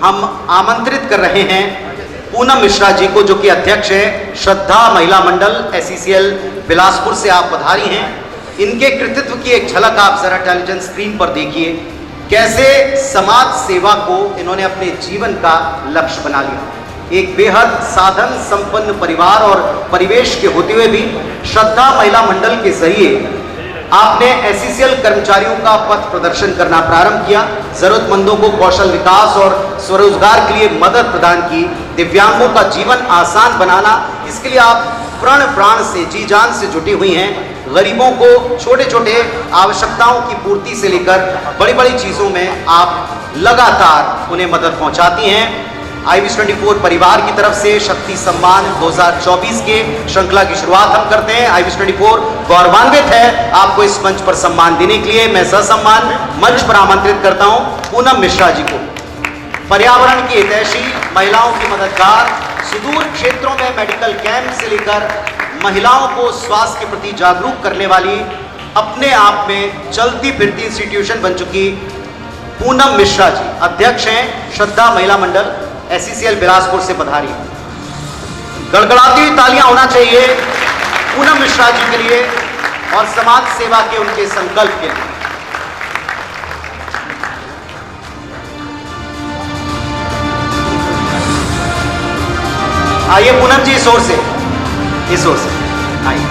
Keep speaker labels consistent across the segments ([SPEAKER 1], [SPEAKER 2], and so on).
[SPEAKER 1] हम आमंत्रित कर रहे हैं पूनम मिश्रा जी को, जो कि अध्यक्ष है श्रद्धा महिला मंडल SCCL बिलासपुर से आप पधारी हैं। इनके कृतित्व की एक झलक आप जरा टेलीविजन स्क्रीन पर देखिए, कैसे समाज सेवा को इन्होंने अपने जीवन का लक्ष्य बना लिया। एक बेहद साधन संपन्न परिवार और परिवेश के होते हुए भी श्रद्धा महिला मंडल के जरिए आपने SCCL कर्मचारियों का पथ प्रदर्शन करना प्रारंभ किया, जरूरतमंदों को कौशल विकास और स्वरोजगार के लिए मदद प्रदान की, दिव्यांगों का जीवन आसान बनाना, इसके लिए आप प्राण से जी जान से जुटी हुई हैं। गरीबों को छोटे छोटे आवश्यकताओं की पूर्ति से लेकर बड़ी बड़ी चीज़ों में आप लगातार उन्हें मदद पहुंचाती हैं। IBS24 परिवार की तरफ से शक्ति सम्मान 2024 के श्रृंखला की शुरुआत हम करते हैं। IBS24 गौरवान्वित है आपको इस मंच पर सम्मान देने के लिए। मैं ससम्मान मंच पर आमंत्रित करता हूं पूनम मिश्रा जी को। पर्यावरण की हितैषी, महिलाओं की मददगार, सुदूर क्षेत्रों में मेडिकल कैंप से लेकर महिलाओं को स्वास्थ्य के प्रति जागरूक करने वाली, अपने आप में चलती फिरती इंस्टीट्यूशन बन चुकी पूनम मिश्रा जी अध्यक्ष हैं श्रद्धा महिला मंडल SCCL बिलासपुर से पधारी। गड़गड़ाती हुई तालियां होना चाहिए पूनम मिश्रा जी के लिए और समाज सेवा के उनके संकल्प के लिए। आइए पूनम जी इस ओर से आइए।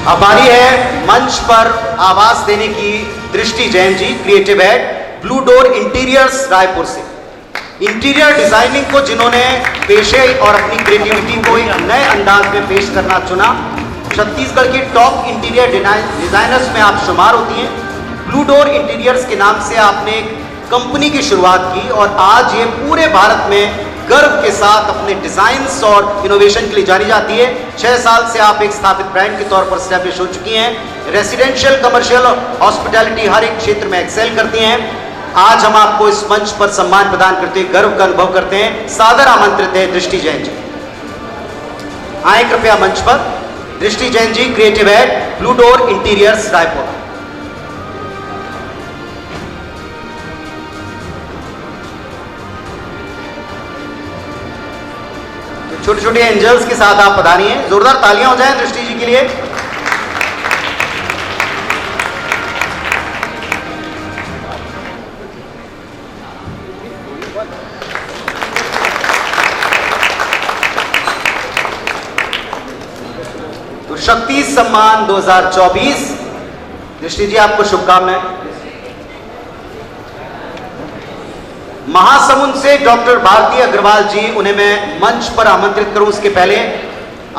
[SPEAKER 1] अब बारी है मंच पर आवाज देने की Drishti Jain ji, creative head blue door interiors Raipur से। इंटीरियर डिजाइनिंग को जिन्होंने पेशे और अपनी क्रिएटिविटी को एक नए अंदाज में पेश करना चुना, छत्तीसगढ़ की टॉप इंटीरियर डिजाइनर्स में आप शुमार होती हैं। ब्लू डोर इंटीरियर्स के नाम से आपने एक कंपनी की शुरुआत की और आज ये पूरे भारत में गर्व के साथ अपने डिजाइन्स और इनोवेशन के लिए जानी जाती है। 6 साल से आप एक स्थापित ब्रांड के तौर पर एस्टैब्लिश हो चुकी हैं। रेसिडेंशियल, कमर्शियल और हॉस्पिटैलिटी हर एक क्षेत्र में एक्सेल करती हैं। आज हम आपको इस मंच पर सम्मान प्रदान करते हुए गर्व का अनुभव करते हैं। सादर आमंत्रित है दृष्टि जैन जी। आए कृपया मंच पर। Drishti Jain ji, creative head blue door interiors Raipur. छोटे छोटे एंजल्स के साथ आप पधारी हैं। जोरदार तालियां हो जाएं दृष्टि जी के लिए। तो शक्ति सम्मान 2024 दृष्टि जी, आपको शुभकामनाएं। महासमुंद से डॉक्टर भारती अग्रवाल जी, उन्हें मैं मंच पर आमंत्रित करूं उसके पहले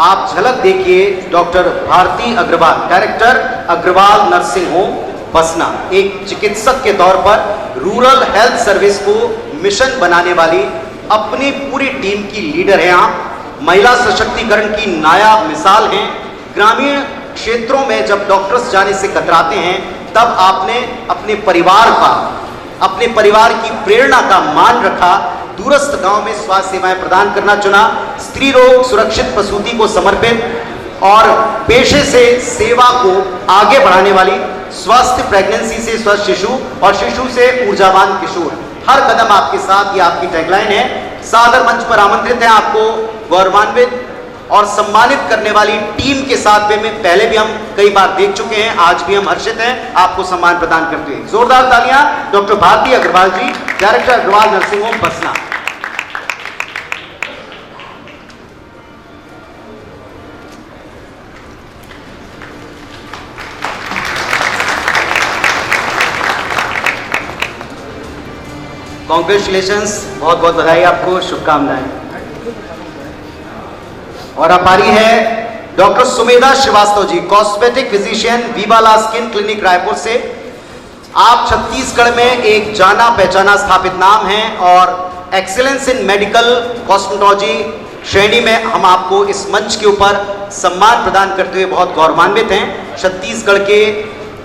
[SPEAKER 1] आप झलक देखिए। Doctor Bharti Agarwal, director Agarwal nursing home Basna, एक चिकित्सक के तौर पर रूरल हेल्थ सर्विस को मिशन बनाने वाली अपनी पूरी टीम की लीडर हैं आप। महिला सशक्तिकरण की नायाब मिसाल हैं। ग्रामीण क्षेत्रों में जब डॉक्टर्स जाने से कतराते हैं, तब आपने अपने परिवार की प्रेरणा का मान रखा, दूरस्थ गांव में स्वास्थ्य सेवाएं प्रदान करना चुना। स्त्री रोग सुरक्षित प्रसूति को समर्पित और पेशे से सेवा को आगे बढ़ाने वाली, स्वस्थ प्रेगनेंसी से स्वस्थ शिशु और शिशु से ऊर्जावान किशोर, हर कदम आपके साथ, ये आपकी टैगलाइन है। सादर मंच पर आमंत्रित है आपको गौरवान्वित और सम्मानित करने वाली टीम के साथ में पहले भी हम कई बार देख चुके हैं, आज भी हम हर्षित हैं आपको सम्मान प्रदान करते हुए। जोरदार तालियां doctor Bharti Agarwal ji, director Agarwal nursing home Basna. Congratulations, बहुत बहुत बधाई आपको, शुभकामनाएं। और अब बारी है doctor Sumedha Srivastava ji, cosmetic physician, Vivala skin clinic Raipur से। आप छत्तीसगढ़ में एक जाना पहचाना स्थापित नाम हैं और एक्सीलेंस इन मेडिकल कॉस्मेटोलॉजी श्रेणी में हम आपको इस मंच के ऊपर सम्मान प्रदान करते हुए बहुत गौरवान्वित हैं। छत्तीसगढ़ के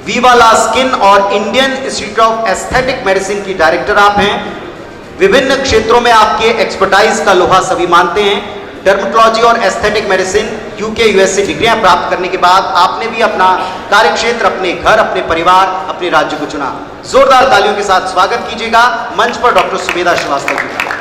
[SPEAKER 1] वीवाला स्किन और Indian institute of aesthetic medicine की डायरेक्टर आप हैं। विभिन्न क्षेत्रों में आपके एक्सपर्टाइज का लोहा सभी मानते हैं। डर्मेटोलॉजी और एस्थेटिक मेडिसिन यूके यूएस से डिग्रियां प्राप्त करने के बाद आपने भी अपना कार्यक्षेत्र, अपने घर, अपने परिवार, अपने राज्य को चुना। जोरदार तालियों के साथ स्वागत कीजिएगा मंच पर डॉक्टर सुमेधा श्रीवास्तव जी का।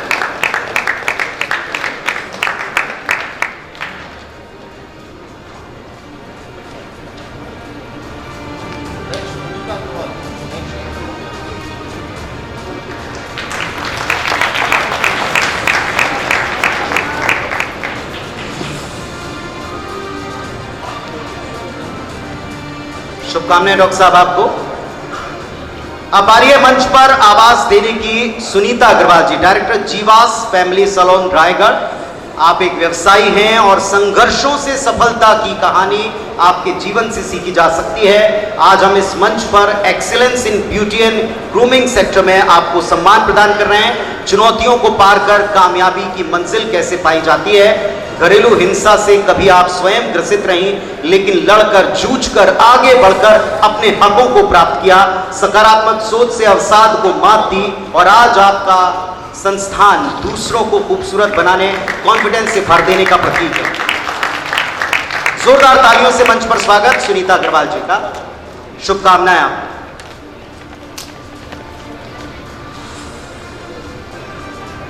[SPEAKER 1] शुभकामनाएं डॉक्टर साहब आपको। अब बारी है मंच पर आवाज देने की Sunita Agarwal ji, director जीवास family salon Raigarh. आप एक व्यवसायी हैं और संघर्षों से सफलता की कहानी आपके जीवन से सीखी जा सकती है। आज हम इस मंच पर excellence in beauty and grooming sector में आपको सम्मान प्रदान कर रहे हैं। चुनौतियों को पार कर कामयाबी की मंजिल कैसे पाई जाती है। घरेलू हिंसा से कभी आप स्वयं ग्रसित रहीं, लेकिन लड़कर जूझकर आगे बढ़कर अपने हकों को प्राप्त किया। सकारात्मक सोच से अवसाद को मात दी और आज आपका संस्थान दूसरों को खूबसूरत बनाने, कॉन्फिडेंस से भर देने का प्रतीक है। जोरदार तालियों से मंच पर स्वागत सुनीता अग्रवाल जी का। शुभकामनाएं आपको।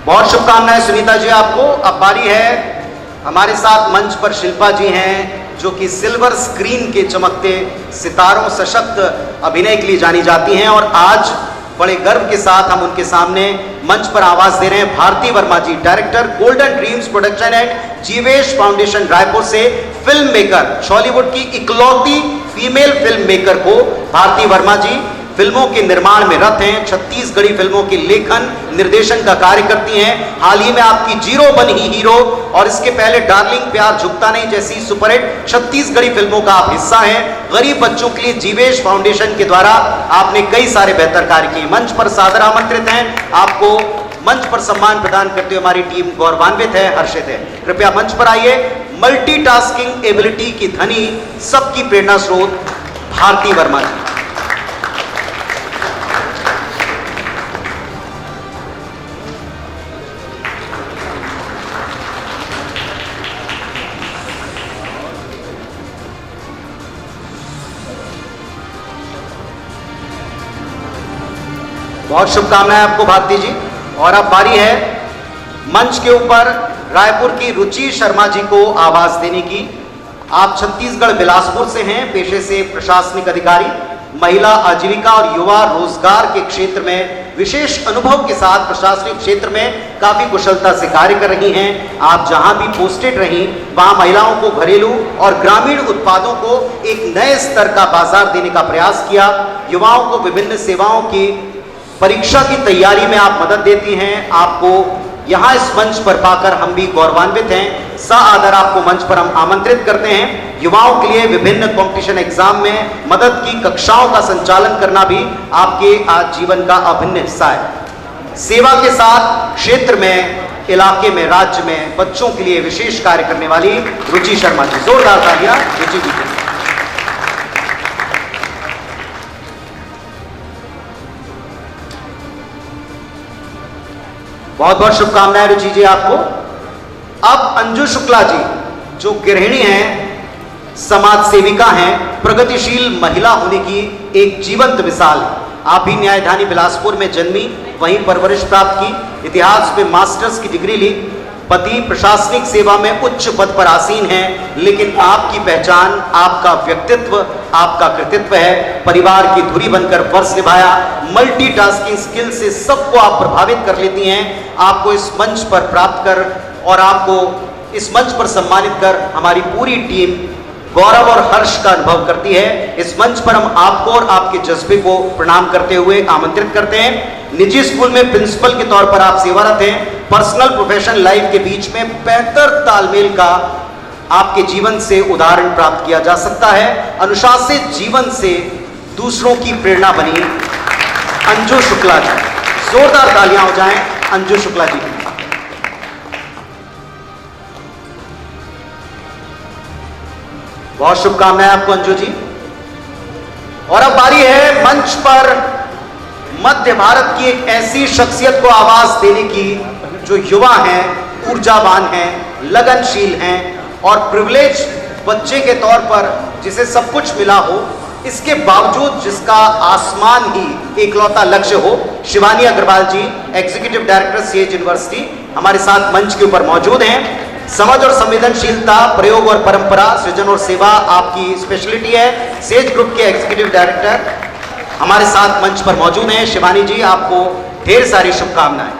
[SPEAKER 1] बहुत शुभकामनाएं सुनीता जी आपको। अब बारी है, हमारे साथ मंच पर शिल्पा जी हैं जो कि सिल्वर स्क्रीन के चमकते सितारों, सशक्त अभिनय के लिए जानी जाती हैं और आज बड़े गर्व के साथ हम उनके सामने मंच पर आवाज दे रहे हैं Bharti Verma ji, director golden dreams production and Jeevesh foundation Raipur से फिल्म मेकर, हॉलीवुड की इकलौती फीमेल फिल्म मेकर को भारती वर्मा जी फिल्मों के निर्माण में रत हैं। छत्तीसगढ़ी फिल्मों के लेखन निर्देशन का कार्य करती हैं। हाल ही में आपकी जीरो बनी हीरो और इसके पहले डार्लिंग प्यार झुकता नहीं जैसी सुपरहिट छत्तीसगढ़ी फिल्मों का आप हिस्सा हैं। गरीब बच्चों के लिए जीवेश फाउंडेशन के द्वारा आपने कई सारे बेहतर कार्य किए। मंच पर सादर आमंत्रित हैं। आपको मंच पर सम्मान प्रदान करते हुए हमारी टीम गौरवान्वित है, हर्षित है। कृपया मंच पर आइए। मल्टीटास्किंग एबिलिटी की धनी, सबकी प्रेरणा स्रोत भारती वर्मा जी। बहुत शुभकामनाएं आपको भारती जी। और अब बारी है मंच के ऊपर रायपुर की रुचि शर्मा जी को आवाज देने की। आप छत्तीसगढ़ बिलासपुर से हैं, पेशे से प्रशासनिक अधिकारी, महिला आजीविका और युवा रोजगार के क्षेत्र में विशेष अनुभव के साथ प्रशासनिक क्षेत्र में काफी कुशलता से कार्य कर रही हैं। आप जहां भी पोस्टेड रहीं वहां महिलाओं को घरेलू और ग्रामीण उत्पादों को एक नए स्तर का बाजार देने का प्रयास किया। युवाओं को विभिन्न सेवाओं की परीक्षा की तैयारी में आप मदद देती हैं। आपको यहां इस मंच पर पाकर हम भी गौरवान्वित हैं। सादर आपको मंच पर हम आमंत्रित करते हैं। युवाओं के लिए विभिन्न कंपटीशन एग्जाम में मदद की कक्षाओं का संचालन करना भी आपके आज जीवन का अभिन्न हिस्सा है। सेवा के साथ क्षेत्र में, इलाके में, राज्य में बच्चों के लिए विशेष कार्य करने वाली रुचि शर्मा जी। जोरदार तालियां रुचि जी के। बहुत बहुत शुभकामनाएं रुचि जी आपको। अब अंजू शुक्ला जी जो गृहिणी हैं, समाज सेविका हैं, प्रगतिशील महिला होने की एक जीवंत मिसाल है। आप ही न्यायधानी बिलासपुर में जन्मी, वहीं परवरिश प्राप्त की, इतिहास में मास्टर्स की डिग्री ली। पति प्रशासनिक सेवा में उच्च पद पर आसीन हैं, लेकिन आपकी पहचान, आपका व्यक्तित्व, आपका कृतित्व है। परिवार की धुरी बनकर फर्ज निभाया। मल्टीटास्किंग स्किल से सबको आप प्रभावित कर लेती हैं। आपको इस मंच पर प्राप्त कर और आपको इस मंच पर सम्मानित कर हमारी पूरी टीम गौरव और हर्ष का अनुभव करती है। इस मंच पर हम आपको और आपके जज्बे को प्रणाम करते हुए आमंत्रित करते हैं। निजी स्कूल में प्रिंसिपल के तौर पर आप सेवारत हैं। पर्सनल प्रोफेशनल लाइफ के बीच में बेहतर तालमेल का आपके जीवन से उदाहरण प्राप्त किया जा सकता है। अनुशासित जीवन से दूसरों की प्रेरणा बनी अंजू शुक्ला जी। जोरदार तालियां हो जाएं अंजू शुक्ला जी। बहुत शुभकामनाएं आपको अंजू जी। और अब बारी है मंच पर मध्य भारत की एक ऐसी शख्सियत को आवाज देने की जो युवा हैं, ऊर्जावान हैं, लगनशील हैं और प्रिविलेज बच्चे के तौर पर जिसे सब कुछ मिला हो, इसके बावजूद जिसका आसमान ही एकलौता लक्ष्य हो, शिवानी अग्रवाल जी, एग्जीक्यूटिव डायरेक्टर सीएज यूनिवर्सिटी, हमारे साथ मंच के ऊपर मौजूद हैं। समझ और संवेदनशीलता, प्रयोग और परंपरा, सृजन और सेवा आपकी स्पेशलिटी है। सेज ग्रुप के एग्जीक्यूटिव डायरेक्टर हमारे साथ मंच पर मौजूद हैं। शिवानी जी, आपको ढेर सारी शुभकामनाएं।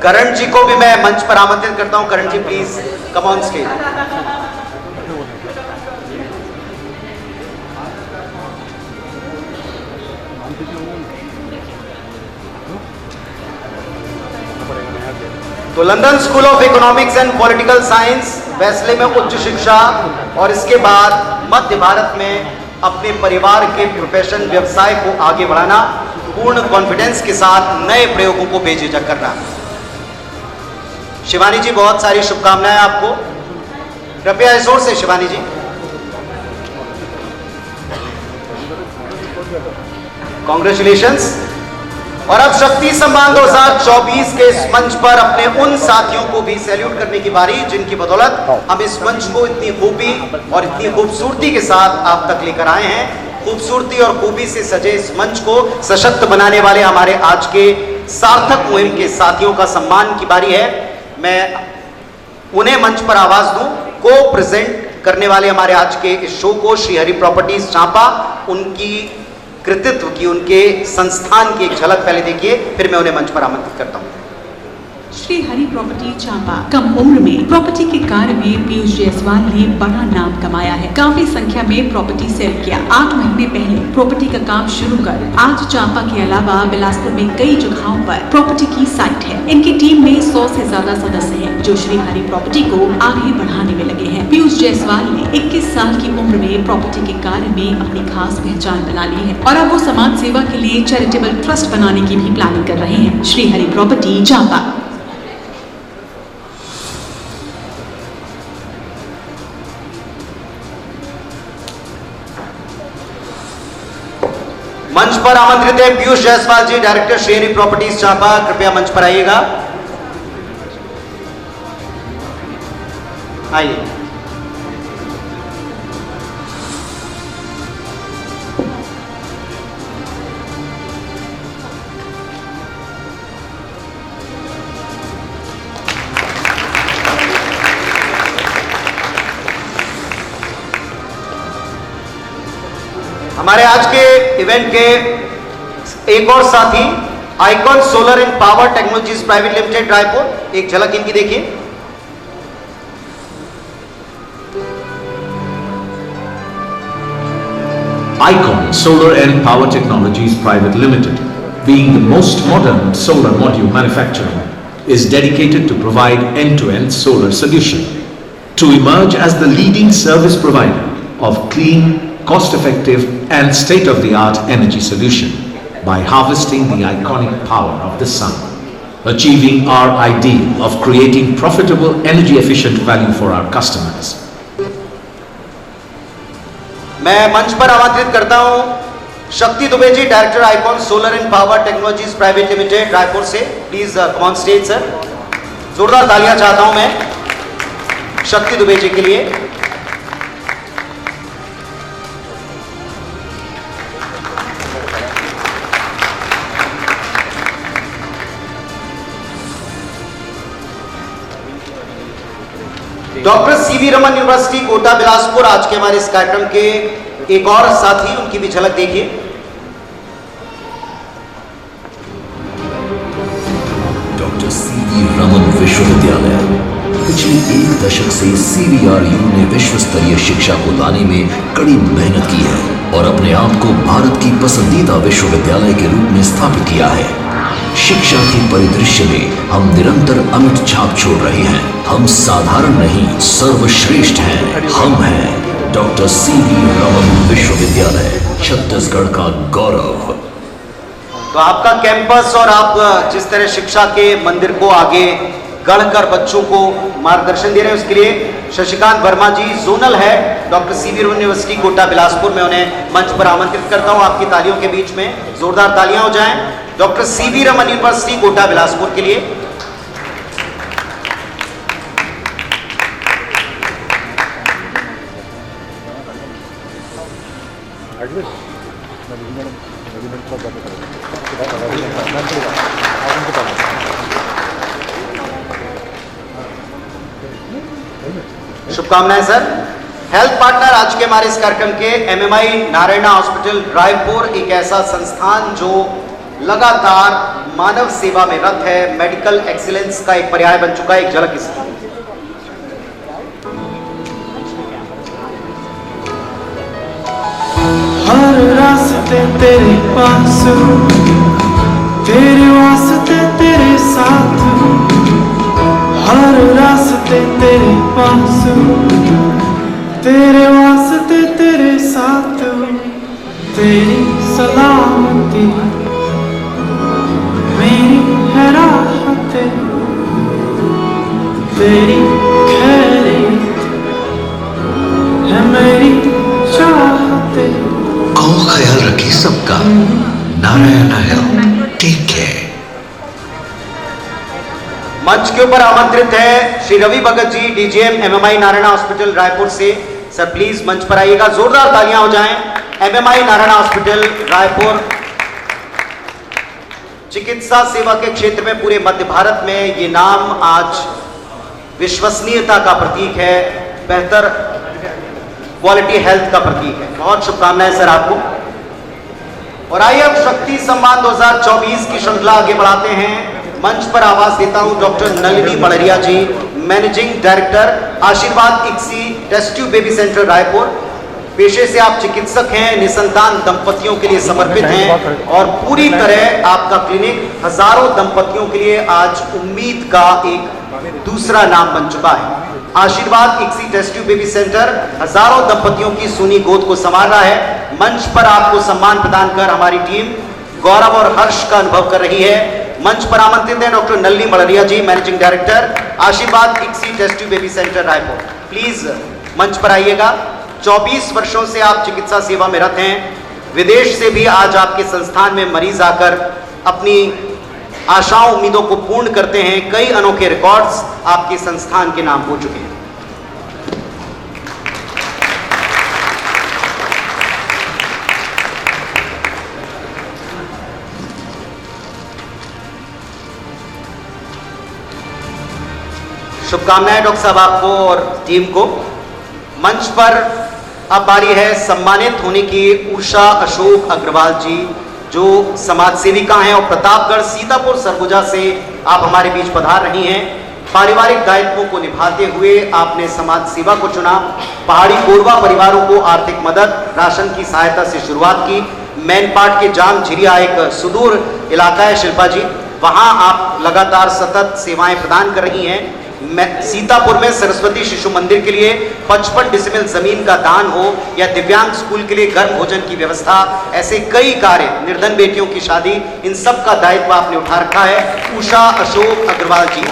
[SPEAKER 1] करण जी को भी मैं मंच पर आमंत्रित करता हूं। करण जी, प्लीज कम ऑन स्टेज। तो London school of economics and political science, Wesley में उच्च शिक्षा और इसके बाद मध्य भारत में अपने परिवार के प्रोफेशन व्यवसाय को आगे बढ़ाना, पूर्ण कॉन्फिडेंस के साथ नए प्रयोगों को बेझिझक करना। शिवानी जी, बहुत सारी शुभकामनाएं आपको। कृपया इस ओर से शिवानी जी। कॉन्ग्रेचुलेशंस। और अब शक्ति सम्मान 2024 के इस मंच पर अपने उन साथियों को भी सैल्यूट करने की बारी जिनकी बदौलत हम इस मंच को इतनी खूबी और इतनी खूबसूरती के साथ आप तक लेकर आए हैं। खूबसूरती और खूबी से सजे इस मंच को सशक्त बनाने वाले हमारे आज के सार्थक मुहिम के साथियों का सम्मान की बारी है। मैं उन्हें मंच पर आवाज दूं। को प्रेजेंट करने वाले हमारे आज के इस शो को श्री हरि प्रॉपर्टीज चांपा, उनकी कृतित्व की, उनके संस्थान की एक झलक पहले देखिए, फिर मैं उन्हें मंच पर आमंत्रित करता हूं।
[SPEAKER 2] श्री हरि प्रॉपर्टी चांपा कम उम्र में प्रॉपर्टी के कार्य में पीयूष जायसवाल ने बड़ा नाम कमाया है। काफी संख्या में प्रॉपर्टी सेल किया। 8 महीने पहले प्रॉपर्टी का काम शुरू कर आज चांपा के अलावा बिलासपुर में कई जगहों पर प्रॉपर्टी की साइट है। इनकी टीम में 100 से ज्यादा सदस्य हैं जो श्री हरि प्रॉपर्टी को आगे बढ़ाने में लगे हैं। पीयूष जायसवाल ने 21 साल की उम्र में प्रॉपर्टी के कार्य में अपनी खास पहचान बना ली है और अब वो समाज सेवा के लिए चैरिटेबल ट्रस्ट बनाने की भी प्लानिंग कर रहे हैं। श्री हरि प्रॉपर्टी चांपा।
[SPEAKER 1] मंच पर आमंत्रित है पीयूष जायसवाल जी, डायरेक्टर श्री हरि प्रॉपर्टीज चांपा। कृपया मंच पर आइएगा। आइए। हमारे आज के इवेंट के एक और साथी icon solar and power technologies private limited Raipur, एक झलक इनकी देखिए।
[SPEAKER 3] Icon Solar and Power Technologies Private Limited, being the most modern solar module manufacturer, is dedicated to provide end-to-end solar solution. To emerge as the leading service provider of clean, cost-effective and state-of-the-art energy solution by harvesting the iconic power of the sun, achieving our ideal of creating profitable energy-efficient value for our customers.
[SPEAKER 1] मैं मंच पर आमंत्रित करता हूं Shakti Dubey ji, director icon solar and power technologies private limited Raipur से। Please come on stage sir. जोरदार तालियां चाहता हूं मैं शक्ति दुबे जी के लिए। Doctor C V Raman university Kota Bilaspur, आज के हमारे इस कार्यक्रम के एक और साथी, उनकी भी झलक देखिए।
[SPEAKER 4] डॉक्टर सीवी रमन विश्वविद्यालय पिछले 1 दशक से CVRU ने विश्व स्तरीय शिक्षा को लाने में कड़ी मेहनत की है और अपने आप को भारत की पसंदीदा विश्वविद्यालय के रूप में स्थापित किया है। शिक्षा के परिदृश्य में हम निरंतर अमिट छाप छोड़ रहे हैं। हम साधारण नहीं, सर्वश्रेष्ठ हैं। हम हैं डॉक्टर सीवी रमन विश्वविद्यालय, छत्तीसगढ़ का गौरव।
[SPEAKER 1] तो आपका कैंपस और आप जिस तरह शिक्षा के मंदिर को आगे गढ़कर बच्चों को मार्गदर्शन दे रहे हैं, उसके लिए शशिकांत वर्मा जी, जोनल है doctor C V Raman university Kota Bilaspur, में उन्हें मंच पर आमंत्रित करता हूं। आपकी तालियों के बीच में जोरदार तालियां हो जाएं doctor C V Raman university Kota Bilaspur के लिए। शुभकामनाएं सर। हेल्थ पार्टनर आज के हमारे इस कार्यक्रम के MMI नारायणा हॉस्पिटल रायपुर एक ऐसा संस्थान जो लगातार मानव सेवा में रत है, मेडिकल एक्सीलेंस का एक पर्याय बन चुका है। एक झलक इसकी।
[SPEAKER 5] हर रास्ते तेरे पास हूँ, तेरे वास्ते तेरे साथ हूँ। हर रास्ते तेरे पास हूँ, तेरे वास्ते तेरे साथ हूँ। तेरी सलामती मेरी है राहत, तेरी खैरियत है मेरी चाहत।
[SPEAKER 4] कौन ख्याल रखे सबका, नारायणा हेल्थ, टेक केयर।
[SPEAKER 1] मंच के ऊपर आमंत्रित है Shri Ravi Bhagat ji, DGM MMI Narayana hospital Raipur से। सर प्लीज मंच पर आइएगा, जोरदार तालियां हो जाएं। MMI नारायणा हॉस्पिटल रायपुर चिकित्सा सेवा के क्षेत्र में पूरे मध्य भारत में ये नाम आज विश्वसनीयता का प्रतीक है, बेहतर क्वालिटी हेल्थ का प्रतीक है। बहुत शुभकामनाएं सर आपको। और आइए अब शक्ति सम्मान 2024 की श्रृंखला आगे बढ़ाते हैं। मंच पर आवाज देता हूं doctor Nalini Malaria ji, managing director Ashirwad ICSI test tube baby centre Raipur. पेशे से आप चिकित्सक हैं, निसंतान दंपतियों के लिए समर्पित हैं और पूरी तरह आपका क्लिनिक हजारों दंपतियों के लिए आज उम्मीद का एक दूसरा नाम बन चुका है। Ashirwad ICSI test tube baby centre हजारों दंपतियों की सूनी गोद को संभाल रहा है। मंच पर आपको सम्मान प्रदान कर हमारी टीम गौरव और हर्ष का अनुभव कर रही है। मंच पर आमंत्रित हैं doctor Nalini Malaria ji, managing director Ashirwad ICSI test tube baby centre Raipur. Please मंच पर आइएगा। 24 वर्षों से आप चिकित्सा सेवा में रत हैं। विदेश से भी आज आपके संस्थान में मरीज आकर अपनी आशाओं उम्मीदों को पूर्ण करते हैं। कई अनोखे रिकॉर्ड्स आपके संस्थान के नाम हो चुके हैं। शुभकामनाएं डॉक्टर साहब आपको और टीम को। मंच पर अब बारी है सम्मानित होने की उषा अशोक अग्रवाल जी, जो समाज सेविका हैं और प्रतापगढ़ सीतापुर सरगुजा से आप हमारे बीच पधार रही हैं। पारिवारिक दायित्वों को निभाते हुए आपने समाज सेवा को चुना। पहाड़ी कोरवा परिवारों को आर्थिक मदद, राशन की सहायता से शुरुआत की। मैनपाट के जाम झिरिया एक सुदूर इलाका है शिल्पा जी, वहां आप लगातार सतत सेवाएं प्रदान कर रही हैं। सीतापुर में सरस्वती शिशु मंदिर के लिए 55 डिसिमिल जमीन का दान हो या दिव्यांग स्कूल के लिए गर्म भोजन की व्यवस्था, ऐसे कई कार्य, निर्धन बेटियों की शादी, इन सब का दायित्व आपने उठा रखा है। उषा अशोक अग्रवाल जी,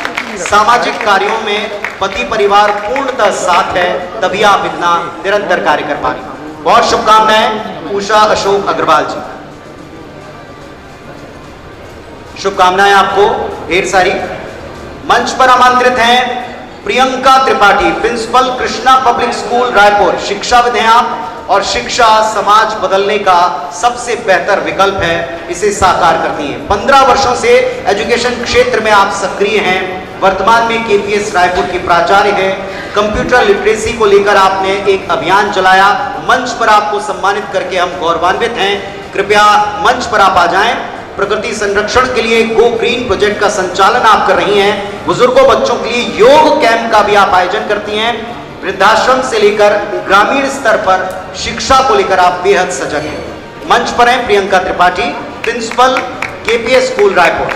[SPEAKER 1] सामाजिक कार्यों में पति परिवार पूर्णतः साथ है, तभी आप इतना निरंतर कार्य कर पा रही। बहुत शुभकामनाएं उषा अशोक अग्रवाल जी। शुभकामनाएं आपको ढेर सारी। मंच पर आमंत्रित हैं Priyanka Tripathi, principal Krishna public school Raipur. शिक्षाविद हैं आप और शिक्षा समाज बदलने का सबसे बेहतर विकल्प है, इसे साकार करती हैं। 15 वर्षों से एजुकेशन क्षेत्र में आप सक्रिय हैं। वर्तमान में KPS रायपुर की प्राचार्य हैं। कंप्यूटर लिटरेसी को लेकर आपने एक अभियान चलाया। मंच पर आपको सम्मानित करके हम गौरवान्वित हैं। कृपया मंच पर आप आ जाएं। प्रकृति संरक्षण के लिए गो ग्रीन प्रोजेक्ट का संचालन आप कर रही हैं। बुजुर्गों बच्चों के लिए योग कैंप का भी आप आयोजन करती हैं। वृद्धाश्रम से लेकर ग्रामीण स्तर पर शिक्षा को लेकर आप बेहद सजग हैं। मंच पर हैं Priyanka Tripathi, principal KPS school Raipur.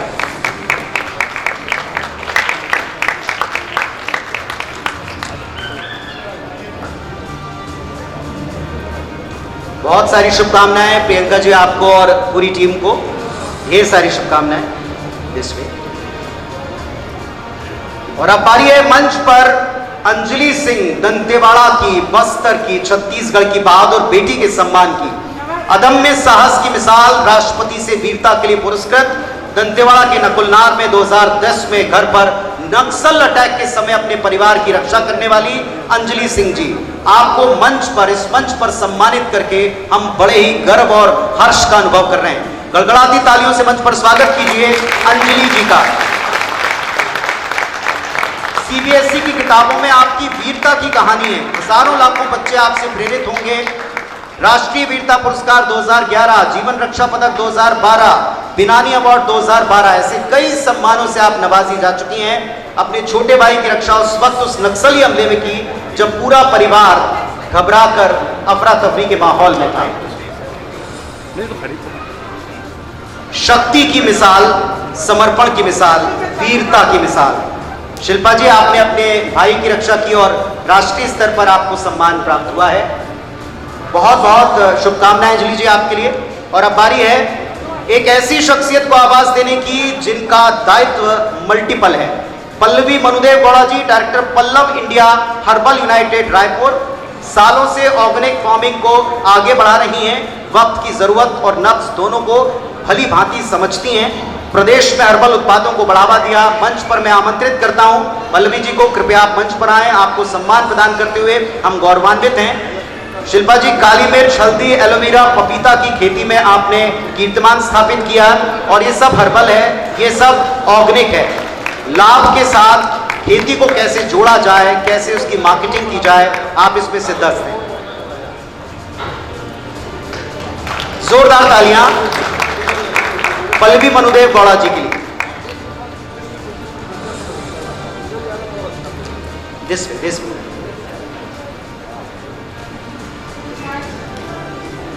[SPEAKER 1] बहुत सारी शुभकामनाएं प्रियंका जी आपको और पूरी टीम को, ढेर सारी शुभकामनाएं इसमें। और अब बारी है मंच पर अंजलि सिंह, दंतेवाड़ा की, बस्तर की, छत्तीसगढ़ की बहादुर बेटी के सम्मान की, अदम्य साहस की मिसाल, राष्ट्रपति से वीरता के लिए पुरस्कृत। दंतेवाड़ा के नकुलनार में 2010 में घर पर नक्सल अटैक के समय अपने परिवार की रक्षा करने वाली अंजलि सिंह जी आपको मंच पर, इस मंच पर सम्मानित करके हम बड़े ही गर्व और हर्ष का अनुभव कर रहे हैं। गड़गड़ाती तालियों से मंच पर स्वागत कीजिए अंजलि जी का। सीबीएसई की किताबों में आपकी वीरता की कहानी है। हजारों लाखों बच्चे आपसे प्रेरित होंगे। राष्ट्रीय वीरता पुरस्कार 2011, जीवन रक्षा पदक 2012, बिनानी अवार्ड 2012, ऐसे कई सम्मानों से आप नवाजी जा चुकी हैं। अपने छोटे भाई की रक्षा उस वक्त उस नक्सली हमले में की जब पूरा परिवार घबराकर अफरा तफरी के माहौल में था। शक्ति की मिसाल, समर्पण की मिसाल, वीरता की मिसाल। शिल्पा जी, आपने अपने भाई की रक्षा की और राष्ट्रीय स्तर पर आपको सम्मान प्राप्त हुआ है। बहुत बहुत शुभकामनाएं अंजलि जी आपके लिए। और अब बारी है एक ऐसी शख्सियत को आवाज देने की जिनका दायित्व मल्टीपल है। Pallavi Manudev Gowda ji, director Pallav India herbal united Raipur, सालों से ऑर्गेनिक फार्मिंग को आगे बढ़ा रही हैं। वक्त की जरूरत और नब्ज दोनों को भली भांति समझती हैं। प्रदेश में हर्बल उत्पादों को बढ़ावा दिया। मंच पर मैं आमंत्रित करता हूं पल्लवी जी को, कृपया आप मंच पर आएं। आपको सम्मान प्रदान करते हुए हम गौरवान्वित हैं। शिल्पा जी, काली मिर्च, हल्दी, एलोवेरा, पपीता की खेती में आपने कीर्तिमान स्थापित किया और ये सब हर्बल है, ये सब ऑर्गेनिक है। लाभ के साथ खेती को कैसे जोड़ा जाए, कैसे उसकी मार्केटिंग की जाए, आप इसमें सिद्धस्त हैं। जोरदार तालियां पल्लवी मनुदेव गौड़ा जी के लिए।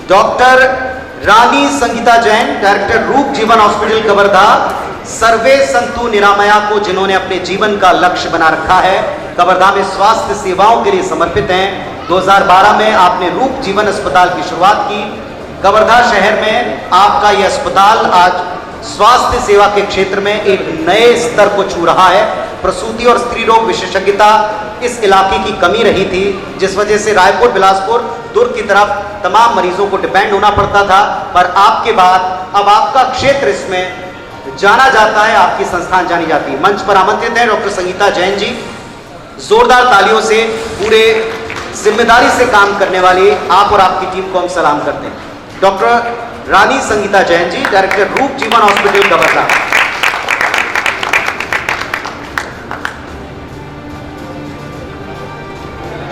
[SPEAKER 1] डॉक्टर रानी संगीता जैन, डायरेक्टर रूप जीवन हॉस्पिटल कवर्धा, सर्वे संतु निरामया को जिन्होंने अपने जीवन का लक्ष्य बना रखा है, कवर्धा में स्वास्थ्य सेवाओं के लिए समर्पित हैं। 2012 में आपने रूप जीवन अस्पताल की शुरुआत की। कवर्धा शहर में आपका यह अस्पताल आज स्वास्थ्य सेवा के क्षेत्र में एक नए स्तर को छू रहा है। प्रसूति और स्त्री रोग विशेषज्ञता इस इलाके की कमी रही थी, जिस वजह से रायपुर, बिलासपुर, दुर्ग की तरफ तमाम मरीजों को डिपेंड होना पड़ता था। पर आपके बाद अब आपका क्षेत्र इसमें जाना जाता है, आपकी संस्थान जानी जाती है। मंच पर आमंत्रित है डॉक्टर संगीता जैन जी। जोरदार तालियों से पूरे जिम्मेदारी से काम करने वाली आप और आपकी टीम को हम सलाम करते हैं। डॉक्टर रानी संगीता जैन जी, डायरेक्टर रूप जीवन हॉस्पिटल कवर्धा।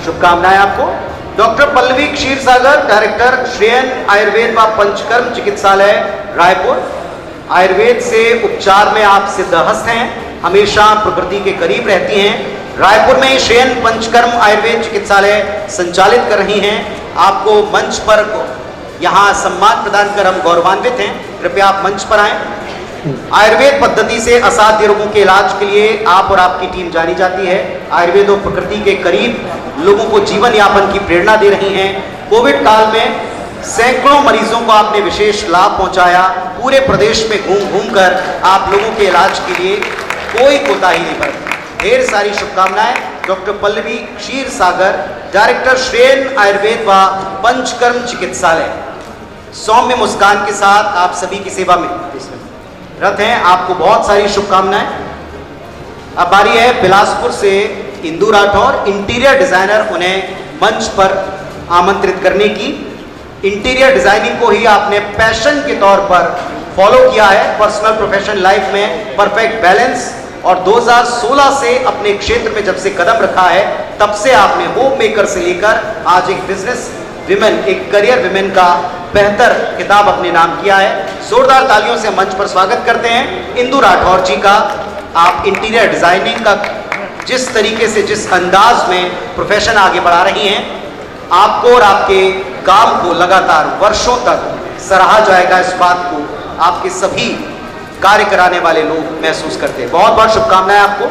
[SPEAKER 1] शुभकामनाएं आपको। डॉक्टर पल्लवी क्षीरसागर, डायरेक्टर श्रेयन आयुर्वेद व पंचकर्म चिकित्सालय रायपुर। आयुर्वेद से उपचार में आप सिद्धहस्त हैं, हमेशा प्रकृति के करीब रहती हैं। रायपुर में श्रेयन पंचकर्म आयुर्वेद चिकित्सालय संचालित कर रही हैं। आपको मंच पर यहाँ सम्मान प्रदान कर हम गौरवान्वित हैं। कृपया आप मंच पर आएं। आयुर्वेद पद्धति से असाध्य रोगों के इलाज के लिए आप और आपकी टीम जानी जाती है। आयुर्वेद और प्रकृति के करीब लोगों को जीवन यापन की प्रेरणा दे रही हैं। कोविड काल में सैकड़ों मरीजों को आपने विशेष लाभ पहुंचाया। पूरे प्रदेश में घूम घूम कर आप लोगों के इलाज के लिए कोई कोताही नहीं बरती। ढेर सारी शुभकामनाएं। डॉक्टर पल्लवी क्षीरसागर, डायरेक्टर श्रेयन आयुर्वेद व पंचकर्म चिकित्सालय, सौम्य मुस्कान के साथ आप सभी की सेवा में रत हैं। आपको बहुत सारी शुभकामनाएं। अब बारी है बिलासपुर से इंदु राठौर, इंटीरियर डिजाइनर, उन्हें मंच पर आमंत्रित करने की। इंटीरियर डिजाइनिंग को ही आपने पैशन के तौर पर फॉलो किया है, पर्सनल प्रोफेशनल लाइफ में परफेक्ट बैलेंस। और 2016 से अपने क्षेत्र में जब से कदम रखा है, तब से आपने होम मेकर से लेकर आज एक बिजनेस विमेन, एक करियर विमेन का बेहतर खिताब अपने नाम किया है। जोरदार तालियों से मंच पर स्वागत करते हैं इंदु राठौर जी का। आप इंटीरियर डिजाइनिंग का जिस तरीके से, जिस अंदाज में प्रोफेशन आगे बढ़ा रही हैं, आपको और आपके काम को लगातार वर्षों तक सराहा जाएगा। इस बात को आपके सभी कार्य कराने वाले लोग महसूस करते हैं। बहुत बहुत शुभकामनाएं आपको।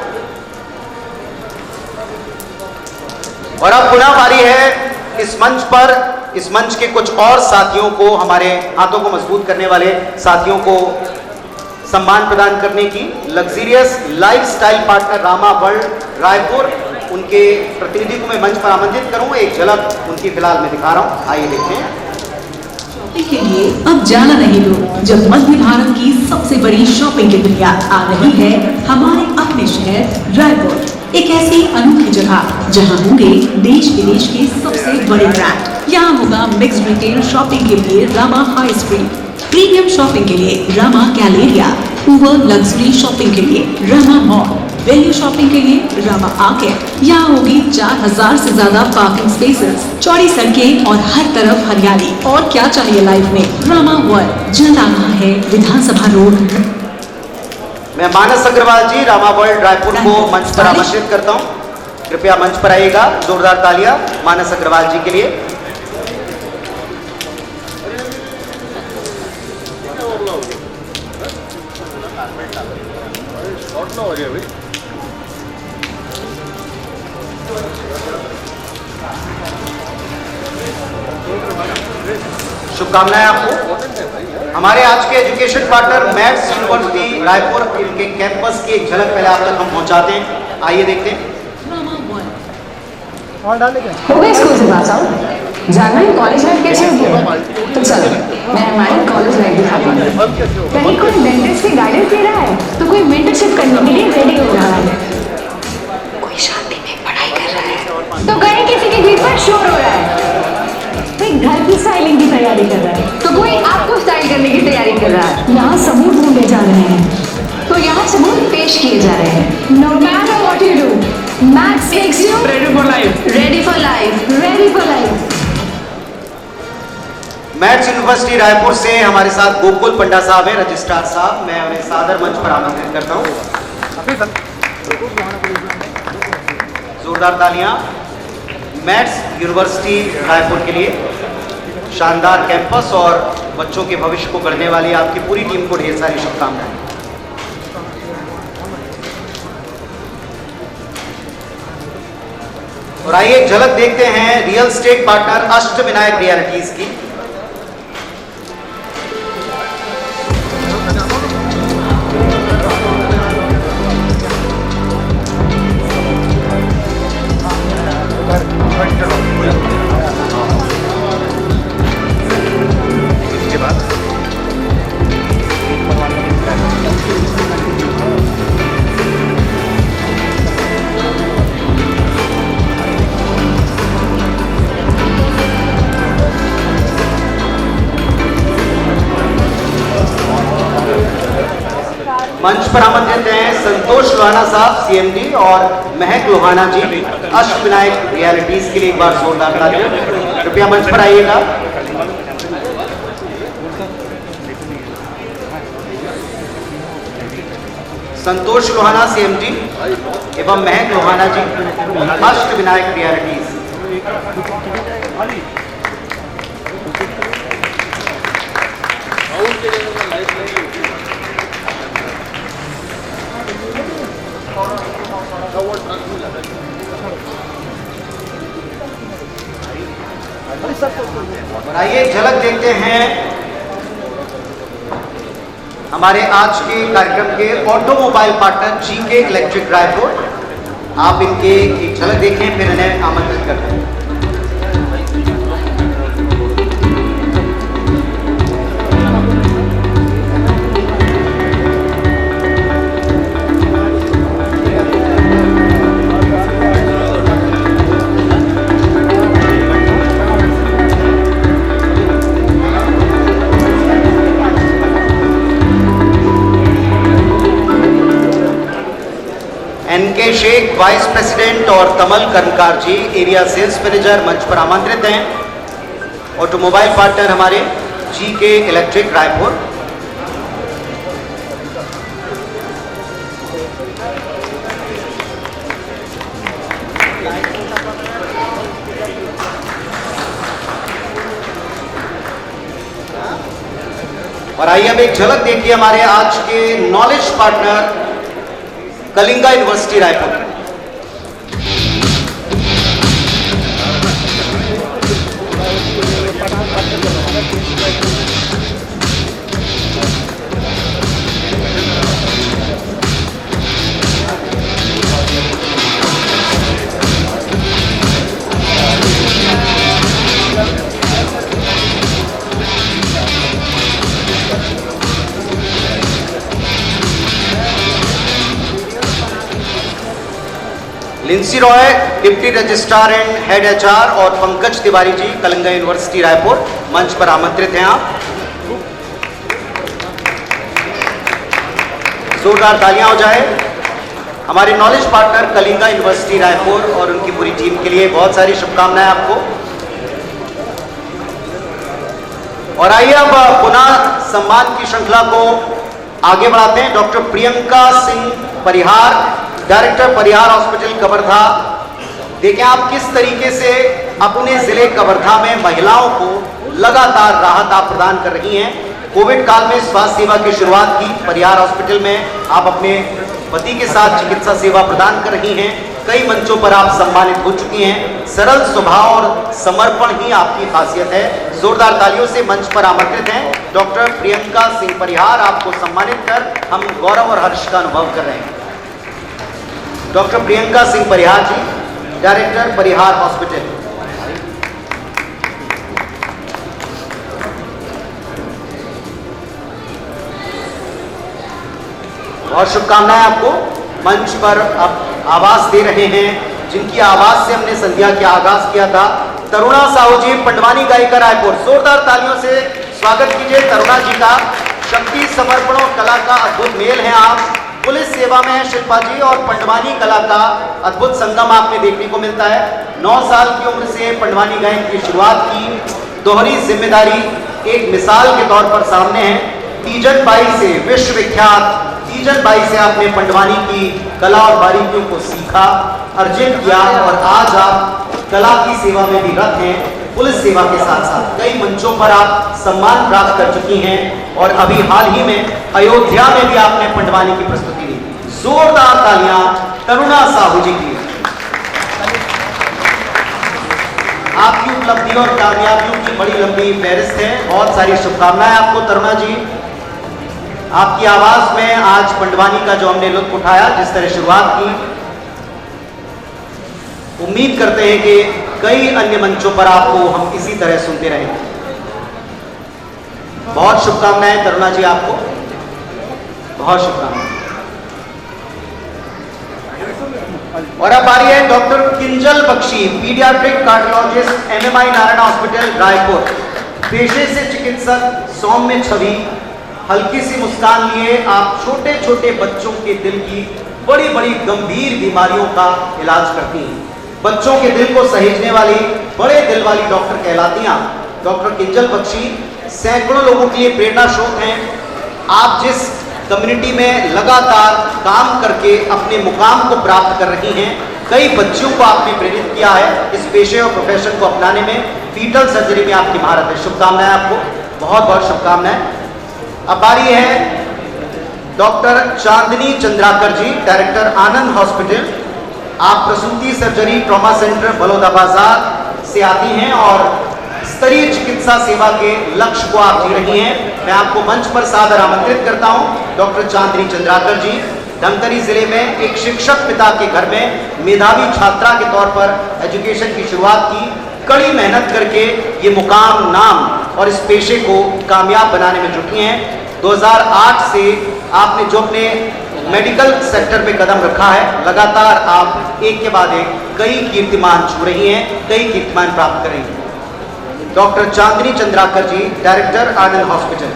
[SPEAKER 1] और अब पुनः बारी है इस मंच पर, इस मंच के कुछ और साथियों को, हमारे हाथों को मजबूत करने वाले साथियों को सम्मान प्रदान करने की। Luxurious lifestyle partner Rama world Raipur, उनके प्रतिनिधि को मैं मंच पर आमंत्रित करूं। एक झलक उनकी फिलहाल मैं दिखा रहा हूं, आइए देखते हैं।
[SPEAKER 2] के लिए अब जाना नहीं दो, जब मध्य भारत की सबसे बड़ी शॉपिंग की दुनिया आ रही है हमारे अपने शहर रायपुर। एक ऐसी अनोखी जगह जहां होंगे देश विदेश के सबसे बड़े ब्रांड। यहाँ होगा मिक्स रिटेल शॉपिंग के लिए Rama high street, premium shopping के लिए Rama Galleria, over luxury shopping के लिए रामा मॉल, वैल्यू शॉपिंग के लिए रामा आर्केड। यहाँ होगी 4000 से ज्यादा पार्किंग स्पेसेस, चौड़ी सड़कें और हर तरफ हरियाली। और क्या चाहिए लाइफ में? रामा वर्ल्ड जलाना है विधानसभा रोड।
[SPEAKER 1] मैं मानस अग्रवाल जी रामा वर्ल्ड रायपुर को मंच पर आमंत्रित करता हूं। कृपया मंच पर आइएगा। जोरदार तालियां मानस अग्रवाल जी के लिए। शुभकामनाएं आपको। हमारे आज के education partner maths university Raipur, इनके कैंपस की एक झलक पहले आप तक हम पहुंचाते हैं। आइए देखते हैं।
[SPEAKER 6] हो गई स्कूल से पास आउट, जानना है कॉलेज लाइफ कैसे होगी? तो चलो मैं हमारी कॉलेज लाइफ दिखाती हूँ। कहीं कोई डेंटिस्ट की गाइडेंस दे रहा है तो कोई मेंटरशिप करने के लिए रेडी हो रहा है, कोई शांति में पढ़ाई कर रहा है, तो कहीं किसी के गेट पर शोर हो रहा है, कोई घर की स्टाइलिंग की तैयारी कर रहा है, तो कोई आपको स्टाइल करने की तैयारी कर रहा है। यहाँ सबूत ढूंढे जा रहे हैं, तो यहाँ सबूत पेश किए जा रहे हैं। No matter what you do, maths makes you
[SPEAKER 5] ready for life,
[SPEAKER 6] ready for life, ready for life.
[SPEAKER 1] Maths university Raipur से हमारे साथ गोकुल पंडा साहब हैं, रजिस्ट्रार साहब। मैं उन्हें सादर मंच पर आमंत्रित करता हूं। जोरदार तालियां मैथ्स यूनिवर्सिटी रायपुर के लिए। शानदार कैंपस और बच्चों के भविष्य को गढ़ने वाली आपकी पूरी टीम को ढेर सारी शुभकामनाएं। और आइए एक झलक देखते हैं real estate partner Ashtavinayak realities की। मंच पर आमंत्रित हैं संतोष लोहाना साहब सीएमडी और महक लोहाना जी अष्टविनायक रियल्टीज के लिए। एक बार जोरदार तालियां। कृपया मंच पर आइएगा। संतोष लोहाना सीएमडी एवं महक लोहाना जी अष्टविनायक रियल्टीज। और आइए झलक देखते हैं हमारे आज के कार्यक्रम के automobile partner GK electric Raipur. आप इनके एक झलक देखें, फिर इन्हें आमंत्रित करते हैं। एनके शेख वाइस प्रेसिडेंट और तमल कर्मकार जी एरिया सेल्स मैनेजर मंच पर आमंत्रित हैं। ऑटोमोबाइल पार्टनर हमारे जीके इलेक्ट्रिक रायपुर। और आइए अब एक झलक देखिए हमारे आज के knowledge partner Kalinga university Raipur. Linsey Roy, deputy registrar and head HR, और पंकज तिवारी जी, कलिंगा यूनिवर्सिटी रायपुर, मंच पर आमंत्रित हैं आप। जोरदार तालियां हो जाए हमारे knowledge partner Kalinga university Raipur और उनकी पूरी टीम के लिए। बहुत सारी शुभकामनाएं आपको। और आइए अब पुनः सम्मान की श्रृंखला को आगे बढ़ाते हैं। डॉक्टर प्रियंका सिंह परिहार, डायरेक्टर परिहार हॉस्पिटल कवर्धा। देखें आप किस तरीके से अपने जिले कवर्धा में महिलाओं को लगातार राहत आप प्रदान कर रही हैं। कोविड काल में स्वास्थ्य सेवा की शुरुआत की परिहार हॉस्पिटल में आप अपने पति के साथ चिकित्सा सेवा प्रदान कर रही हैं। कई मंचों पर आप सम्मानित हो चुकी हैं। सरल स्वभाव और समर्पण ही आपकी खासियत है। जोरदार तालियों से मंच पर आमंत्रित हैं डॉक्टर प्रियंका सिंह परिहार। आपको सम्मानित कर हम गौरव और हर्ष का अनुभव कर रहे हैं। डॉक्टर प्रियंका सिंह परिहार जी, डायरेक्टर परिहार हॉस्पिटल। और शुभकामनाएं आपको। मंच पर अब आवाज दे रहे हैं जिनकी आवाज से हमने संध्या का आगाज किया था, तरुणा साहू जी, पंडवानी गायिका रायपुर। जोरदार तालियों से स्वागत कीजिए तरुणा जी का। शक्ति, समर्पण और कला का अद्भुत मेल है आप। पुलिस सेवा में है शिल्पा जी और पंडवानी कला का अद्भुत संगम आपने देखने को मिलता है। 9 साल की उम्र से पंडवानी गायन की शुरुआत की। दोहरी जिम्मेदारी एक मिसाल के तौर पर सामने है। तीजन बाई से विश्वविख्यात तीजन बाई से आपने पंडवानी की कला और बारीकियों को सीखा, अर्जित किया और आज आप कला की सेवा में भी रत हैं। पुलिस सेवा के साथ साथ कई मंचों पर आप सम्मान प्राप्त कर चुकी हैं और अभी हाल ही में अयोध्या में भी आपने पंडवानी की प्रस्तुति दी। जोरदार तालियां तरुणा साहू जी की। आपकी उपलब्धि और कामयाबियों की बड़ी लंबी फहरिस्त है। बहुत सारी शुभकामनाएं आपको तरुणा जी। आपकी आवाज में आज पंडवानी का जो हमने लुत्फ उठाया, जिस तरह शुरुआत की, उम्मीद करते हैं कि कई अन्य मंचों पर आपको हम इसी तरह सुनते रहेंगे। बहुत शुभकामनाएं तरुणा जी आपको, बहुत शुभकामनाएं। और अब आ रही है doctor Kinjal Bakshi, paediatric cardiologist, MMI Narayan hospital Raipur. पेशे से चिकित्सक, सौम्य छवि, हल्की सी मुस्कान लिए आप छोटे छोटे बच्चों के दिल की बड़ी बड़ी गंभीर बीमारियों का इलाज करती हैं। बच्चों के दिल को सहेजने वाली बड़े दिल वाली डॉक्टर कहलाती हैं डॉक्टर किंजल बख्शी। सैकड़ों लोगों के लिए प्रेरणा स्रोत हैं। आप जिस कम्युनिटी में लगातार काम करके अपने मुकाम को प्राप्त कर रही हैं, कई बच्चों को आपने प्रेरित किया है इस पेशे और प्रोफेशन को अपनाने में। फीटल सर्जरी में आपकी महारत है। शुभकामनाएं आपको, बहुत बहुत शुभकामनाएं। अब बारी है डॉक्टर चांदनी चंद्राकर जी, डायरेक्टर आनंद हॉस्पिटल। आप प्रसूति सर्जरी ट्रॉमा सेंटर बलौदा बाजार से आती हैं और स्तरीय चिकित्सा सेवा के लक्ष्य को आप जी रही हैं। मैं आपको मंच पर सादर आमंत्रित करता हूं डॉक्टर चांदनी चंद्राकर जी। धमतरी जिले में एक शिक्षक पिता के घर में मेधावी छात्रा के तौर पर एजुकेशन की शुरुआत की। कड़ी मेहनत करके ये मुकाम, नाम और इस पेशे को कामयाब बनाने में जुटी हैं। 2008 से आपने जो अपने मेडिकल सेक्टर में कदम रखा है, लगातार आप एक के बाद एक कई कीर्तिमान छू रही हैं, कई कीर्तिमान प्राप्त कर रही हैं। डॉक्टर चांदनी चंद्राकर जी, डायरेक्टर आनंद हॉस्पिटल।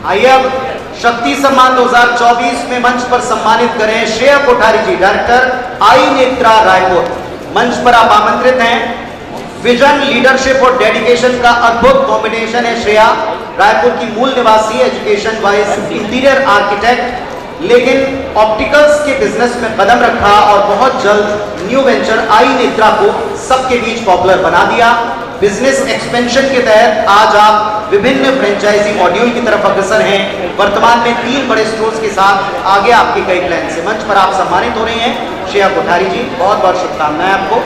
[SPEAKER 1] आइए अब शक्ति सम्मान 2024 में मंच पर सम्मानित करें श्रेया कोठारी जी, डायरेक्टर आई नेत्रा रायपुर। मंच पर आप आमंत्रित हैं। विजन, लीडरशिप और डेडिकेशन का अद्भुत कॉम्बिनेशन है श्रेया। रायपुर की मूल निवासी, एजुकेशन वाइज इंटीरियर आर्किटेक्ट, लेकिन ऑप्टिकल्स के बिजनेस में कदम रखा और बहुत जल्द न्यू वेंचर आई नेत्रा को सबके बीच पॉपुलर बना दिया। बिजनेस एक्सपेंशन के तहत आज आप विभिन्न फ्रेंचाइजी मॉड्यूल की तरफ अग्रसर हैं। वर्तमान में 3 बड़े स्टोर्स के साथ आगे आपके कई प्लान से। मंच पर आप सम्मानित हो रही हैं श्रेया कोठारी जी, बहुत बहुत शुभकामनाएं आपको।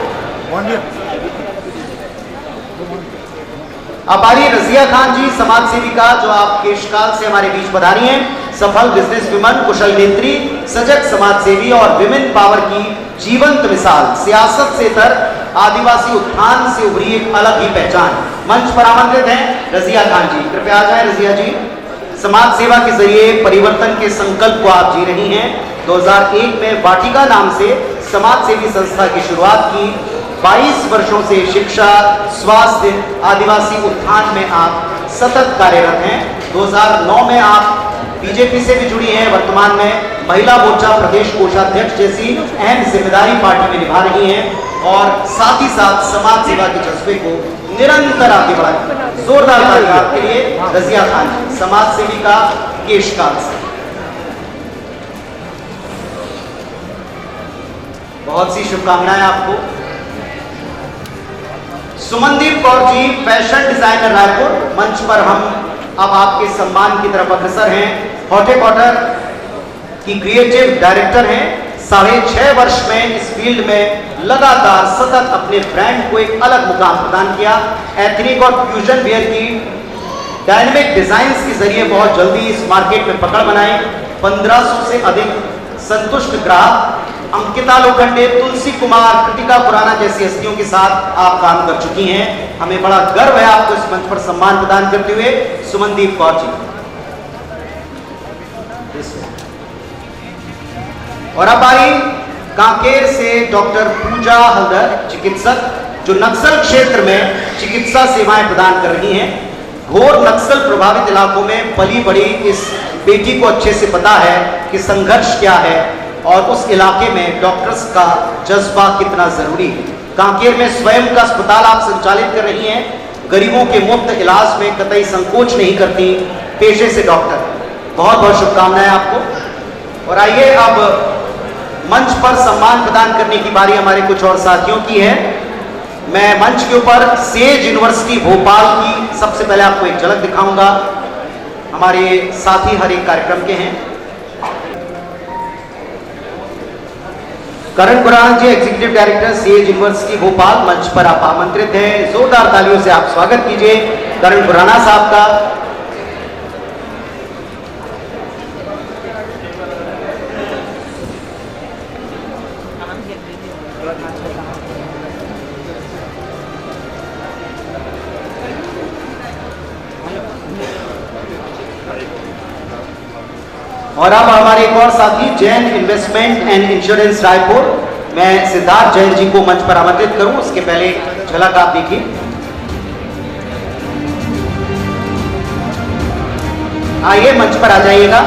[SPEAKER 1] अब आ रही रजिया खान जी, समाज सेविका, जो आप केशकाल से हमारे बीच पधारी हैं। सफल बिजनेस वुमन, कुशल नेत्री, सजग समाज सेवी और विमेन पावर की जीवंत मिसाल। सियासत से तर आदिवासी उत्थान से उभरी एक अलग ही पहचान। मंच पर आमंत्रित हैं रजिया खान जी, कृपया आ जाएं रजिया जी। समाज सेवा के जरिए परिवर्तन के संकल्प को आप जी रही हैं। 2001 में वाटिका नाम से समाज सेवी संस्था की शुरुआत की। 22 वर्षों से शिक्षा, स्वास्थ्य, आदिवासी उत्थान में आप सतत कार्यरत हैं। 2009 में आप बीजेपी से भी जुड़ी हैं। वर्तमान में महिला मोर्चा प्रदेश कोषाध्यक्ष जैसी अहम जिम्मेदारी पार्टी में निभा रही हैं और साथ ही साथ समाज सेवा के जज्बे को निरंतर आगे बढ़ाएं। जोरदार तालियां आपके लिए रजिया खान, समाज सेविका केशकाल से। बहुत सी शुभकामनाएं आपको। सुमनदीप कौर जी, फैशन डिजाइनर रायपुर, मंच पर हम अब आपके सम्मान की तरफ अग्रसर हैं। हॉर्टिकल्चर की क्रिएटिव डायरेक्टर हैं। 6.5 वर्ष में इस फील्ड में लगातार सतत अपने ब्रांड को एक अलग मुकाम प्रदान किया। एथनिक और फ्यूजन वेयर की डायनेमिक डिजाइन्स के जरिए बहुत जल्दी इस मार्केट में पकड़ बनाई। 1500 से अधिक संतुष्ट ग्राहक। अंकिता लोखंडे, तुलसी कुमार, कृतिका खुराना जैसी हस्तियों के साथ आप काम कर चुकी हैं। हमें बड़ा गर्व है आपको इस मंच पर सम्मान प्रदान करते हुए। सुमनदीप कौर जी। और अब आई कांकेर से डॉक्टर पूजा हल्दर, चिकित्सक, जो नक्सल क्षेत्र में चिकित्सा सेवाएं प्रदान कर रही हैं। घोर नक्सल प्रभावित इलाकों में पली बड़ी इस बेटी को अच्छे से पता है कि संघर्ष क्या है और उस इलाके में डॉक्टर्स का जज्बा कितना जरूरी है। कांकेर में स्वयं का अस्पताल आप संचालित कर रही हैं। गरीबों के मुफ्त इलाज में कतई संकोच नहीं करती पेशे से डॉक्टर। बहुत बहुत शुभकामनाएं आपको। और आइए अब मंच पर सम्मान प्रदान करने की बारी हमारे कुछ और साथियों की है। मैं मंच के ऊपर सेज यूनिवर्सिटी भोपाल की सबसे पहले आपको एक झलक दिखाऊंगा। हमारे साथी हर एक कार्यक्रम के हैं। Karan Khurana ji, executive director Sage university Bhopal, मंच पर आप आमंत्रित हैं। जोरदार तालियों से आप स्वागत कीजिए करण खुराना साहब का। और अब हमारे एक और साथी Jain investment and insurance Raipur, मैं सिद्धार्थ जैन जी को मंच पर आमंत्रित करूं। उसके पहले झलक आप देखिए। आइए मंच पर आ जाइएगा।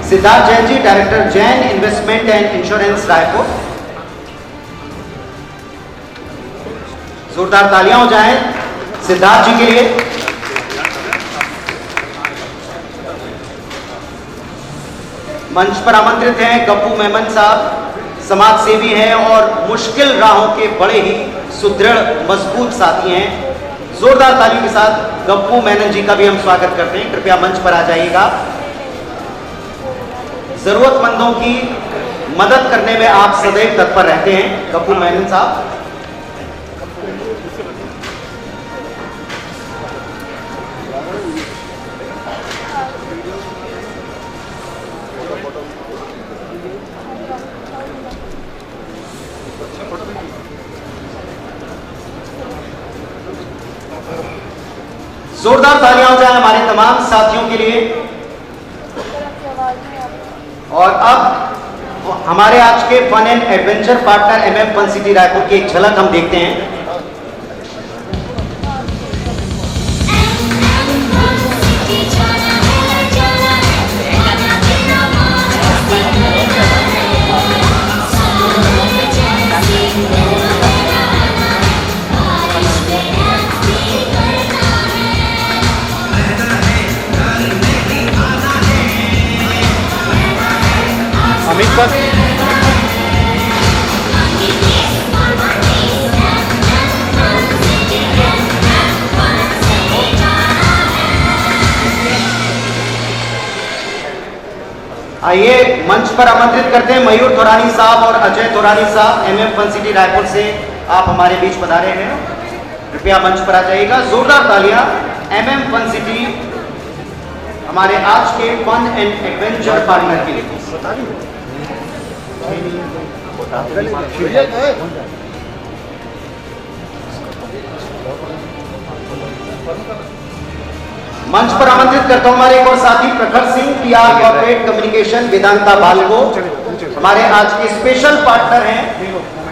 [SPEAKER 1] Siddharth Jain ji, director Jain investment and insurance Raipur. जोरदार तालियां हो जाएं सिद्धार्थ जी के लिए। मंच पर आमंत्रित हैं गप्पू मेमन साहब, समाज सेवी हैं और मुश्किल राहों के बड़े ही सुदृढ़ मजबूत साथी हैं। जोरदार तालियों के साथ गप्पू मेनन जी का भी हम स्वागत करते हैं। कृपया मंच पर आ जाइएगा। जरूरतमंदों की मदद करने में आप सदैव तत्पर रहते हैं गप्पू मेनन साहब। जोरदार तालियां हो जाए हमारे तमाम साथियों के लिए। और अब हमारे आज के fun and adventure partner MM fun city Raipur की एक झलक हम देखते हैं। आइए मंच पर आमंत्रित करते हैं मयूर थोरानी साहब और अजय थोरानी साहब, MM फन सिटी रायपुर से आप हमारे बीच पधारे हैं। कृपया मंच पर आ जाइएगा। जोरदार तालियां MM फन सिटी हमारे आज के फन एंड एडवेंचर पार्टनर के लिए। मंच पर आमंत्रित करता हूं हमारे एक और साथी Prakhar Singh, PR corporate communication Vedanta BALCO, हमारे आज के स्पेशल पार्टनर हैं।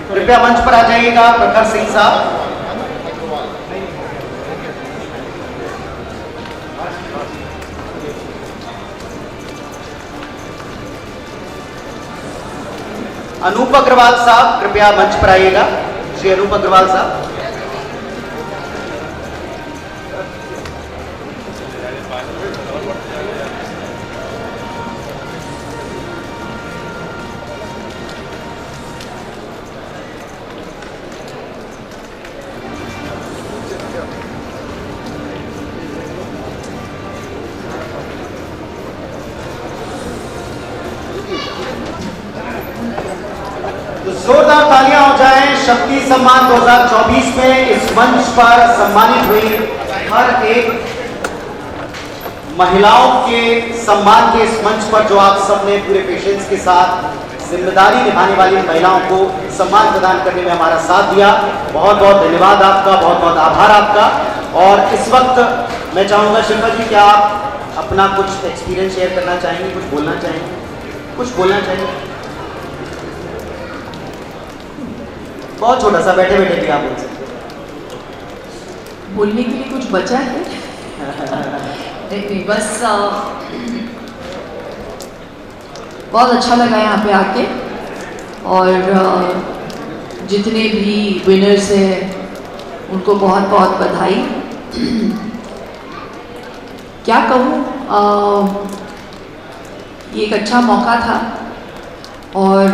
[SPEAKER 1] कृपया मंच पर आ जाइएगा प्रखर सिंह साहब। अनूप अग्रवाल साहब कृपया मंच पर आइएगा। श्री अनूप अग्रवाल साहब। जोरदार तालियां हो जाएं शक्ति सम्मान 2024 में इस मंच पर सम्मानित हुई हर एक महिलाओं के सम्मान के इस मंच पर जो आप सबने पूरे पेशेंस के साथ जिम्मेदारी निभाने वाली महिलाओं को सम्मान प्रदान करने में हमारा साथ दिया। बहुत बहुत धन्यवाद आपका, बहुत बहुत आभार आपका। और इस वक्त मैं चाहूंगा शिल्पा जी, क्या आप अपना कुछ एक्सपीरियंस शेयर करना चाहेंगे, कुछ बोलना चाहेंगे? कुछ बोलना चाहेंगे? बहुत छोटा सा, बैठे बैठे भी आप बोल सकते हैं।
[SPEAKER 7] बोलने के लिए कुछ बचा है? नहीं, बस बहुत अच्छा लगा यहाँ पे आके, और जितने भी विनर्स हैं उनको बहुत बहुत बधाई। क्या कहूँ, ये एक अच्छा मौका था और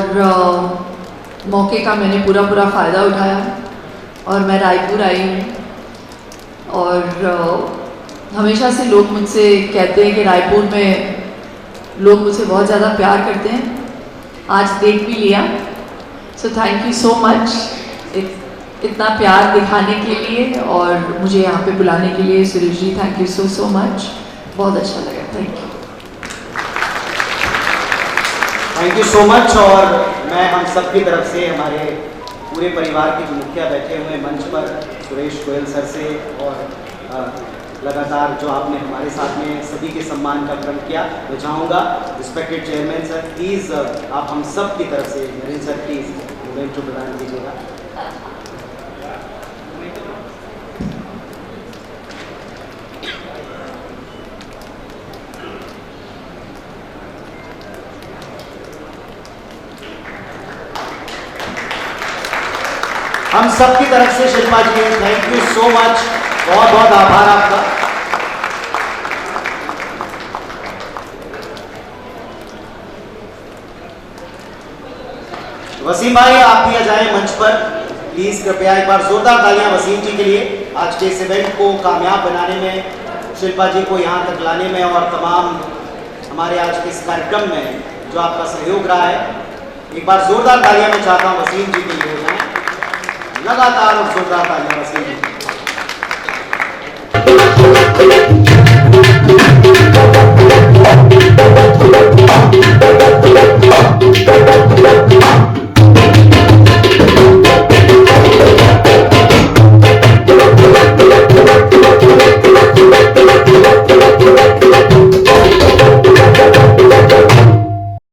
[SPEAKER 7] मौके का मैंने पूरा फ़ायदा उठाया और मैं रायपुर आई हूँ। और हमेशा से लोग मुझसे कहते हैं कि रायपुर में लोग मुझसे बहुत ज़्यादा प्यार करते हैं, आज देख भी लिया। So thank you so much इतना प्यार दिखाने के लिए और मुझे यहाँ पे बुलाने के लिए। Suresh ji, thank you so much, बहुत अच्छा लगा। Thank you.
[SPEAKER 1] Thank you so much. और मैं हम सब की तरफ से, हमारे पूरे परिवार के जो मुखिया बैठे हुए मंच पर, सुरेश गोयल सर से, और लगातार जो आपने हमारे साथ में सभी के सम्मान का क्रम किया, मैं चाहूँगा रिस्पेक्टेड चेयरमैन सर, प्लीज़ आप हम सब की तरफ से, नरेंद्र सर प्लीज़ मोमेंट प्रदान कीजिएगा। हम सब की तरफ से शिल्पा जी, थैंक यू सो मच, बहुत बहुत आभार आपका। वसीम भाई, आप भी आ जाएं मंच पर प्लीज, कृपया एक बार जोरदार तालियां वसीम जी के लिए। आज के इस इवेंट को कामयाब बनाने में, शिल्पा जी को यहाँ तक लाने में और तमाम हमारे आज के इस कार्यक्रम में जो आपका सहयोग रहा है, एक बार जोरदार तालियां मैं चाहता हूँ वसीम जी के लिए हो जाए। लगातार और जोरदार तालियां वसीम जी।